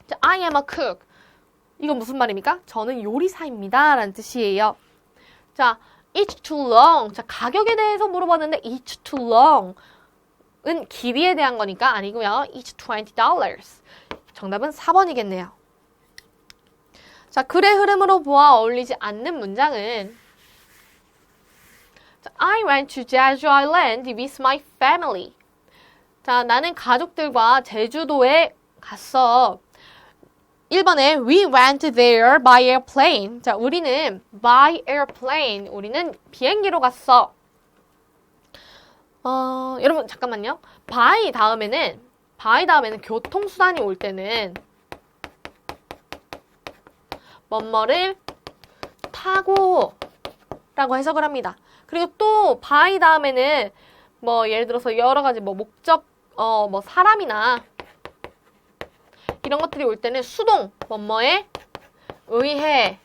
자, I am a cook. 이건 무슨 말입니까? 저는 요리사입니다. 라는 뜻이에요. 자, it's too long. 자, 가격에 대해서 물어봤는데 it's too long 은 길이에 대한 거니까 아니고요. it's $20. 정답은 4번이겠네요. 자, 글의 흐름으로 보아 어울리지 않는 문장은 자, I went to Jeju Island with my family. 자, 나는 가족들과 제주도에 갔어. 1번에 we went there by airplane. 자, 우리는 by airplane. 우리는 비행기로 갔어. 여러분 잠깐만요. by 다음에는 교통수단이 올 때는 뭐뭐를 타고 라고 해석을 합니다. 그리고 또 by 다음에는 뭐 예를 들어서 여러 가지 뭐 목적 뭐 사람이나 이런 것들이 올 때는 수동, 뭐뭐에 의해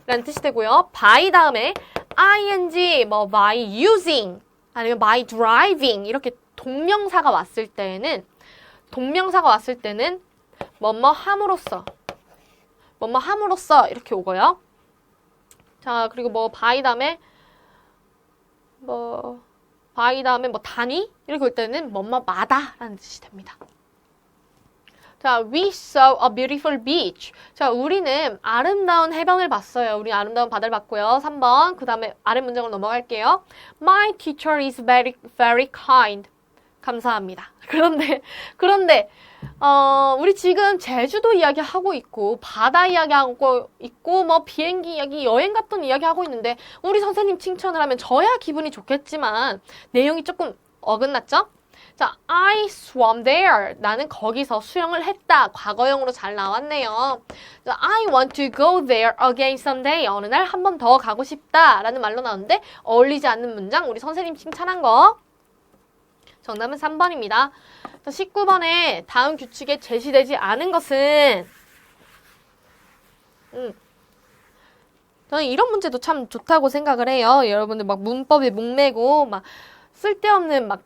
라는 뜻이 되고요. by 다음에 ing, 뭐 by using, 아니면 by driving 이렇게 동명사가 왔을 때는 뭐뭐 함으로써 이렇게 오고요. 자, 그리고 뭐 by 다음에 뭐 단위 이렇게 올 때는 뭐뭐마다 라는 뜻이 됩니다. 자, we saw a beautiful beach. 자, 우리는 아름다운 해변을 봤어요. 우리 아름다운 바다를 봤고요. 3번. 그 다음에 아래 문장으로 넘어갈게요. My teacher is very, very kind. 감사합니다. 그런데, 우리 지금 제주도 이야기하고 있고, 바다 이야기하고 있고, 뭐 비행기 이야기, 여행 갔던 이야기하고 있는데, 우리 선생님 칭찬을 하면 저야 기분이 좋겠지만, 내용이 조금 어긋났죠? 자, I swam there. 나는 거기서 수영을 했다. 과거형으로 잘 나왔네요. 자, I want to go there again someday. 어느 날 한 번 더 가고 싶다. 라는 말로 나오는데 어울리지 않는 문장, 우리 선생님 칭찬한 거. 정답은 3번입니다. 자, 19번에 다음 규칙에 제시되지 않은 것은 저는 이런 문제도 참 좋다고 생각을 해요. 여러분들 막 문법에 목매고 막 쓸데없는 막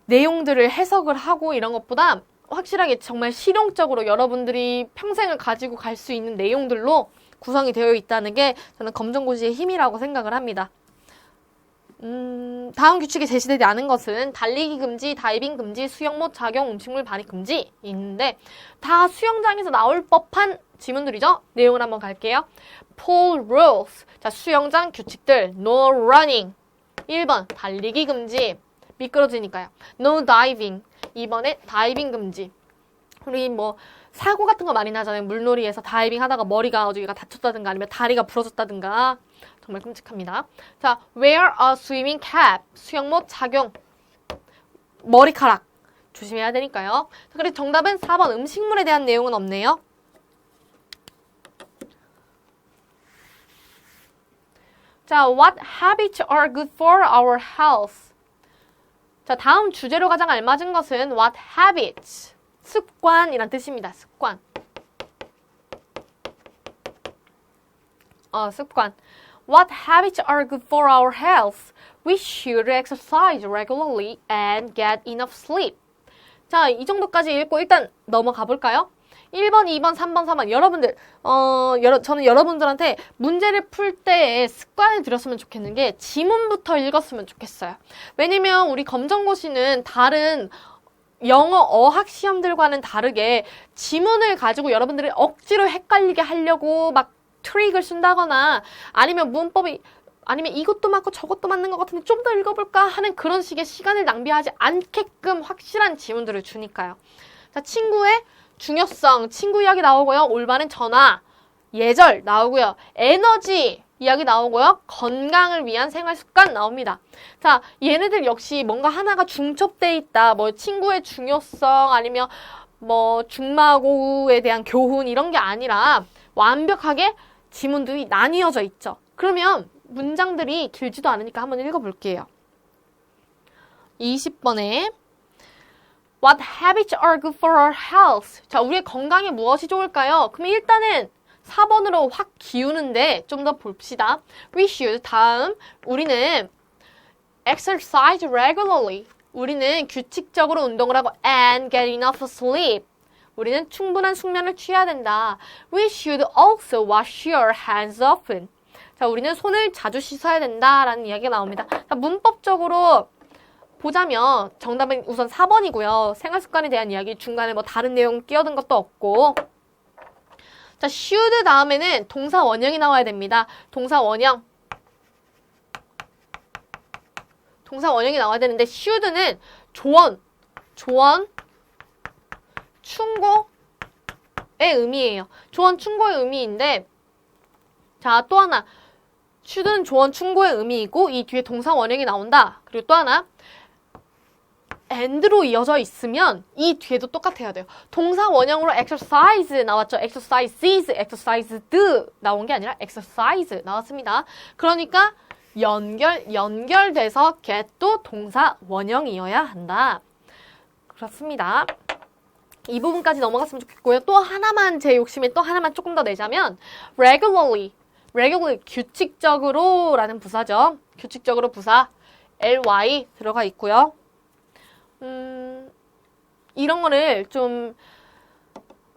내용들을 해석을 하고 이런 것보다 확실하게 정말 실용적으로 여러분들이 평생을 가지고 갈 수 있는 내용들로 구성이 되어 있다는 게 저는 검정고시의 힘이라고 생각을 합니다. 다음 규칙에 제시되지 않은 것은 달리기 금지, 다이빙 금지, 수영못 착용, 음식물 발입 금지 있는데 다 수영장에서 나올 법한 지문들이죠. 내용을 한번 갈게요. Pool rules. 자, 수영장 규칙들. No running. 1번 달리기 금지. 미끄러지니까요. No diving. 2번에 다이빙 금지. 우리 뭐 사고 같은 거 많이 나잖아요. 물놀이에서 다이빙 하다가 머리가 어디가 다쳤다든가 아니면 다리가 부러졌다든가. 정말 끔찍합니다. 자, wear a swimming cap. 수영복 착용. 머리카락. 조심해야 되니까요. 그래서 정답은 4번 음식물에 대한 내용은 없네요. 자, what habits are good for our health? 자, 다음 주제로 가장 알맞은 것은 what habits, 습관이란 뜻입니다. 습관. 습관. What habits are good for our health? We should exercise regularly and get enough sleep. 자, 이 정도까지 읽고 일단 넘어가 볼까요? 1번, 2번, 3번, 4번. 여러분들, 저는 여러분들한테 문제를 풀 때에 습관을 들였으면 좋겠는 게 지문부터 읽었으면 좋겠어요. 왜냐면 우리 검정고시는 다른 영어 어학 시험들과는 다르게 지문을 가지고 여러분들이 억지로 헷갈리게 하려고 막 트릭을 쓴다거나 아니면 문법이 아니면 이것도 맞고 저것도 맞는 것 같은데 좀 더 읽어볼까 하는 그런 식의 시간을 낭비하지 않게끔 확실한 지문들을 주니까요. 자, 친구의 중요성, 친구 이야기 나오고요. 올바른 전화, 예절 나오고요. 에너지 이야기 나오고요. 건강을 위한 생활 습관 나옵니다. 자, 얘네들 역시 뭔가 하나가 중첩돼 있다. 뭐 친구의 중요성 아니면 뭐 중마고에 대한 교훈 이런 게 아니라 완벽하게 지문들이 나뉘어져 있죠. 그러면 문장들이 길지도 않으니까 한번 읽어볼게요. 20번에 What habits are good for our health? 자, 우리의 건강에 무엇이 좋을까요? 그럼 일단은 4번으로 확 기우는데 좀 더 봅시다. We should 다음 우리는 exercise regularly. 우리는 규칙적으로 운동을 하고 and get enough sleep. 우리는 충분한 숙면을 취해야 된다. We should also wash your hands often. 자, 우리는 손을 자주 씻어야 된다라는 이야기가 나옵니다. 자, 문법적으로 보자면 정답은 우선 4번이고요. 생활습관에 대한 이야기 중간에 뭐 다른 내용 끼어든 것도 없고. 자, should 다음에는 동사 원형이 나와야 됩니다. 동사 원형이 나와야 되는데 should는 조언, 충고의 의미예요. 조언, 충고의 의미인데 자, 또 하나 should는 조언, 충고의 의미이고 이 뒤에 동사 원형이 나온다. 그리고 또 하나 and로 이어져 있으면 이 뒤에도 똑같아야 돼요. 동사 원형으로 exercise 나왔죠. exercises, exercised 나온 게 아니라 exercise 나왔습니다. 그러니까 연결돼서 get도 동사 원형이어야 한다. 그렇습니다. 이 부분까지 넘어갔으면 좋겠고요. 또 하나만 제 욕심에 또 하나만 조금 더 내자면 regularly 규칙적으로 라는 부사죠. 규칙적으로 부사 ly 들어가 있고요. 이런 거를 좀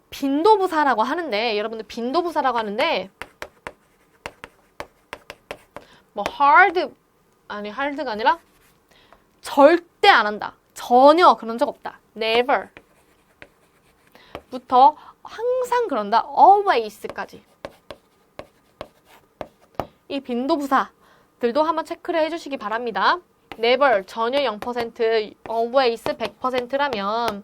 빈도부사라고 하는데 여러분들 빈도부사라고 하는데 뭐 hard가 아니라 절대 안 한다. 전혀 그런 적 없다. never 부터 항상 그런다. always까지. 이 빈도부사들도 한번 체크를 해주시기 바랍니다. never 전혀 0%, always 100%라면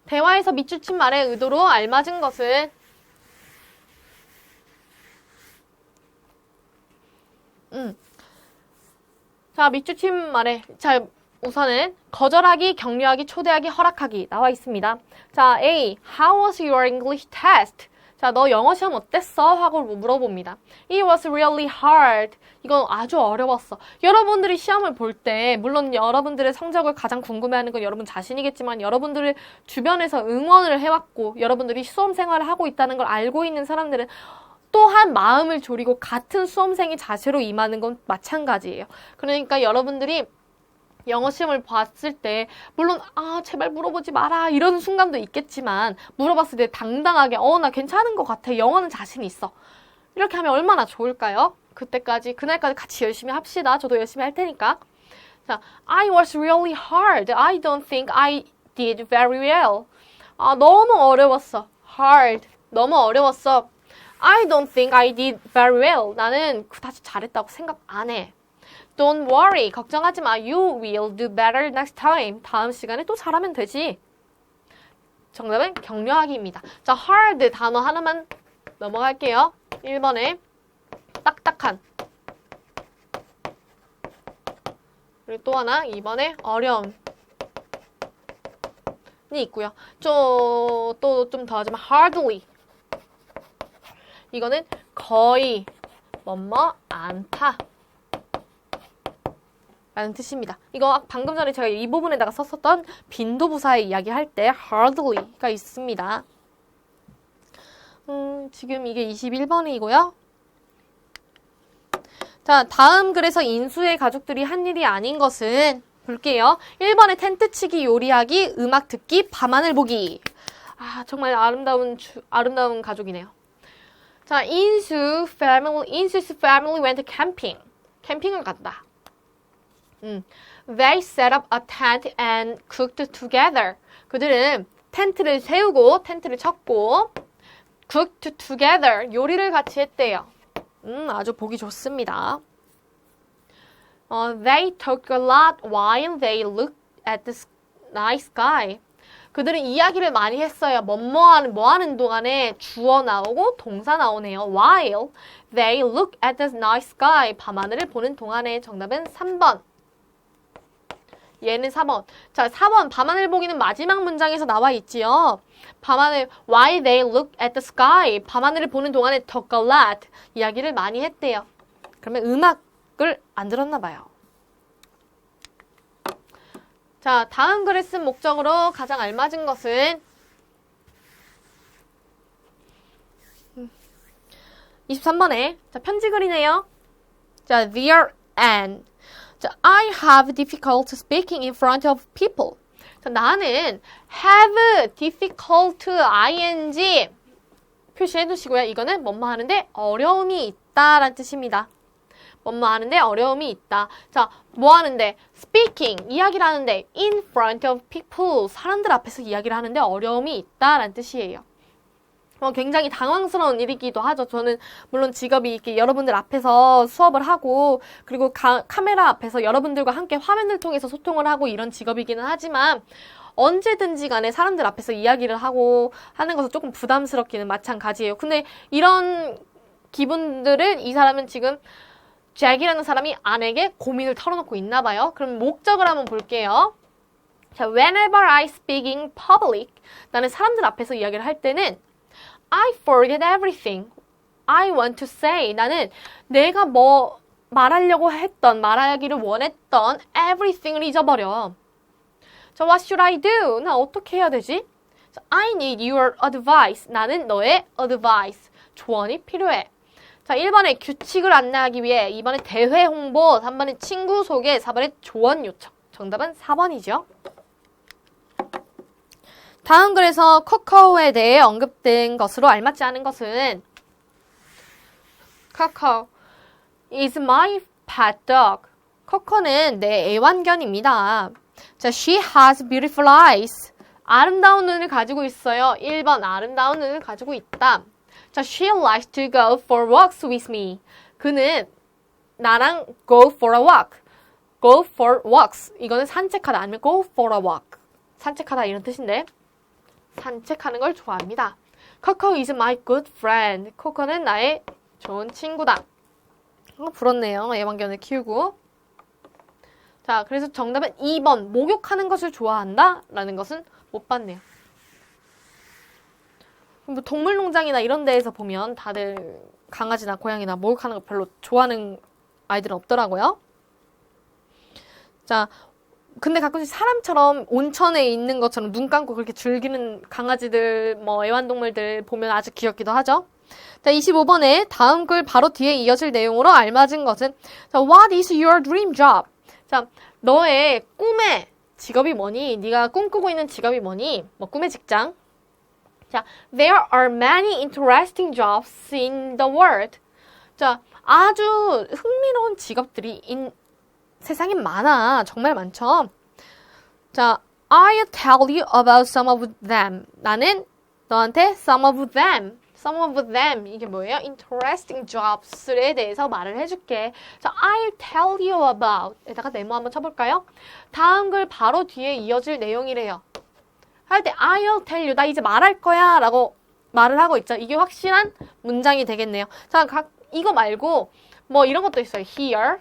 대화에서 밑줄친 말의 의도로 알맞은 것은 자, 밑줄친 말에 자, 우선은 거절하기, 격려하기, 초대하기, 허락하기 나와 있습니다. 자, A. How was your English test? 자, 너 영어 시험 어땠어? 하고 물어봅니다. It was really hard. 이건 아주 어려웠어. 여러분들이 시험을 볼 때 물론 여러분들의 성적을 가장 궁금해하는 건 여러분 자신이겠지만 여러분들을 주변에서 응원을 해왔고 여러분들이 수험 생활을 하고 있다는 걸 알고 있는 사람들은 또한 마음을 졸이고 같은 수험생의 자세로 임하는 건 마찬가지예요. 그러니까 여러분들이 영어 시험을 봤을 때 물론 제발 물어보지 마라 이런 순간도 있겠지만 물어봤을 때 당당하게 나 괜찮은 것 같아. 영어는 자신 있어. 이렇게 하면 얼마나 좋을까요? 그날까지 같이 열심히 합시다. 저도 열심히 할 테니까. 자, I was really hard. I don't think I did very well. 너무 어려웠어. hard. 너무 어려웠어. I don't think I did very well. 나는 그다지 잘했다고 생각 안 해. Don't worry. 걱정하지 마. You will do better next time. 다음 시간에 또 잘하면 되지. 정답은 격려하기입니다. 자, hard 단어 하나만 넘어갈게요. 1번에 딱딱한. 그리고 또 하나 2번에 어려움이 있고요. 또 좀 더 하자면 hardly. 이거는 거의 않다 라는 뜻입니다. 이거 방금 전에 제가 이 부분에다가 썼었던 빈도부사의 이야기 할 때 hardly가 있습니다. 지금 이게 21번이고요. 자, 다음 글에서 인수의 가족들이 한 일이 아닌 것은 볼게요. 1번에 텐트 치기, 요리하기, 음악 듣기, 밤하늘 보기. 아, 정말 아름다운 가족이네요. 자, Insu's family went camping. 캠핑을 갔다. They set up a tent and cooked together. 그들은 텐트를 세우고, 텐트를 쳤고, cooked together. 요리를 같이 했대요. 아주 보기 좋습니다. They talked a lot while they looked at the night sky. 그들은 이야기를 많이 했어요. 뭐 하는 동안에 주어 나오고 동사 나오네요. While they looked at the night sky. 밤하늘을 보는 동안에 정답은 3번. 얘는 4번. 자, 4번 밤하늘 보기는 마지막 문장에서 나와 있지요. 밤하늘 while they looked at the sky. 밤하늘을 보는 동안에 talk a lot. 이야기를 많이 했대요. 그러면 음악을 안 들었나 봐요. 자, 다음 글을 쓴 목적으로 가장 알맞은 것은 23번에 자, 편지글이네요. 자, Dear Anne. 자, I have difficulty speaking in front of people. 자, 나는 have difficult ing 표시해 두시고요. 이거는 뭐뭐 하는데 어려움이 있다라는 뜻입니다. 뭐뭐 하는데 어려움이 있다. 자, 뭐 하는데? speaking, 이야기를 하는데 in front of people, 사람들 앞에서 이야기를 하는데 어려움이 있다라는 뜻이에요. 굉장히 당황스러운 일이기도 하죠. 저는 물론 직업이 이렇게 여러분들 앞에서 수업을 하고 그리고 카메라 앞에서 여러분들과 함께 화면을 통해서 소통을 하고 이런 직업이기는 하지만 언제든지 간에 사람들 앞에서 이야기를 하고 하는 것은 조금 부담스럽기는 마찬가지예요. 근데 이런 기분들을 이 사람은 지금 잭이라는 사람이 아내에게 고민을 털어놓고 있나 봐요. 그럼 목적을 한번 볼게요. 자, whenever I speak in public, 나는 사람들 앞에서 이야기를 할 때는 I forget everything I want to say. 나는 내가 뭐 말하기를 원했던 everything을 잊어버려. 자, what should I do? 나 어떻게 해야 되지? 자, I need your advice. 나는 너의 advice, 조언이 필요해. 자, 1번에 규칙을 안내하기 위해, 2번에 대회 홍보, 3번에 친구 소개, 4번에 조언 요청. 정답은 4번이죠. 다음 글에서 코코에 대해 언급된 것으로 알맞지 않은 것은 Coco is my pet dog. 코코는 내 애완견입니다. 자, she has beautiful eyes. 아름다운 눈을 가지고 있어요. 1번 아름다운 눈을 가지고 있다. 자, she likes to go for walks with me. 그는 나랑 go for a walk. go for walks. 이거는 산책하다 아니면 go for a walk. 산책하다 이런 뜻인데 산책하는 걸 좋아합니다. Coco is my good friend. 코코는 나의 좋은 친구다. 부럽네요. 애완견을 키우고. 자, 그래서 정답은 2번. 목욕하는 것을 좋아한다? 라는 것은 못 봤네요. 뭐 동물농장이나 이런 데에서 보면 다들 강아지나 고양이나 목욕하는 거 별로 좋아하는 아이들은 없더라고요. 자, 근데 가끔씩 사람처럼 온천에 있는 것처럼 눈 감고 그렇게 즐기는 강아지들, 뭐 애완동물들 보면 아주 귀엽기도 하죠. 자, 25번에 다음 글 바로 뒤에 이어질 내용으로 알맞은 것은 자, What is your dream job? 자, 너의 꿈의 직업이 뭐니? 네가 꿈꾸고 있는 직업이 뭐니? 뭐 꿈의 직장. 자, There are many interesting jobs in the world. 자, 아주 흥미로운 직업들이 세상에 많아. 정말 많죠. 자, I'll tell you about some of them. 나는 너한테 some of them. 이게 뭐예요? Interesting jobs에 대해서 말을 해줄게. 자, I'll tell you about. 에다가 네모 한번 쳐볼까요? 다음 글 바로 뒤에 이어질 내용이래요. 할 때 I'll tell you. 나 이제 말할 거야. 라고 말을 하고 있죠. 이게 확실한 문장이 되겠네요. 자, 이거 말고 뭐 이런 것도 있어요. Here.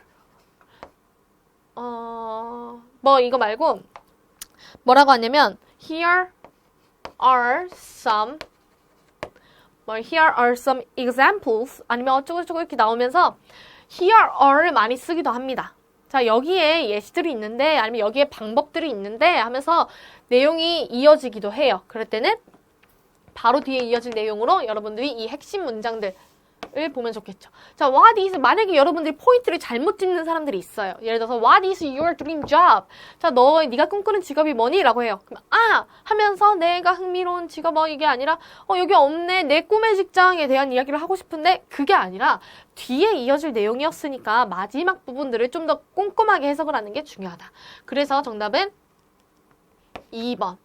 뭐 이거 말고 뭐라고 하냐면 here are some examples 아니면 어쩌고저쩌고 이렇게 나오면서 here are를 많이 쓰기도 합니다. 자, 여기에 예시들이 있는데 아니면 여기에 방법들이 있는데 하면서 내용이 이어지기도 해요. 그럴 때는 바로 뒤에 이어질 내용으로 여러분들이 이 핵심 문장들 을 보면 좋겠죠. 자, what is, 만약에 여러분들이 포인트를 잘못 짚는 사람들이 있어요. 예를 들어서 what is your dream job? 자, 네가 꿈꾸는 직업이 뭐니? 라고 해요. 그럼 하면서 내가 흥미로운 직업 이게 아니라 여기 없네. 내 꿈의 직장에 대한 이야기를 하고 싶은데 그게 아니라 뒤에 이어질 내용이었으니까 마지막 부분들을 좀 더 꼼꼼하게 해석을 하는 게 중요하다. 그래서 정답은 2번.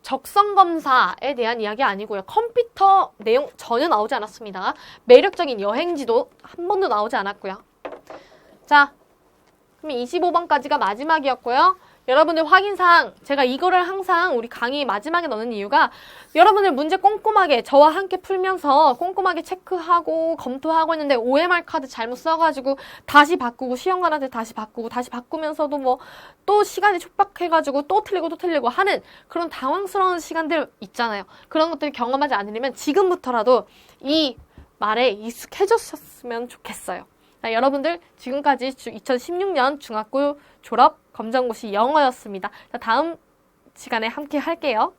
적성검사에 대한 이야기 아니고요. 컴퓨터 내용 전혀 나오지 않았습니다. 매력적인 여행지도 한 번도 나오지 않았고요. 자, 그럼 25번까지가 마지막이었고요. 여러분들 확인사항, 제가 이거를 항상 우리 강의 마지막에 넣는 이유가 여러분들 문제 꼼꼼하게 저와 함께 풀면서 꼼꼼하게 체크하고 검토하고 있는데 OMR 카드 잘못 써가지고 다시 바꾸고 시험관한테 다시 바꾸고 다시 바꾸면서도 뭐 또 시간이 촉박해가지고 또 틀리고 하는 그런 당황스러운 시간들 있잖아요. 그런 것들을 경험하지 않으려면 지금부터라도 이 말에 익숙해졌으면 좋겠어요. 자, 여러분들 지금까지 2016년 중학교 졸업 검정고시 영어였습니다. 자, 다음 시간에 함께 할게요.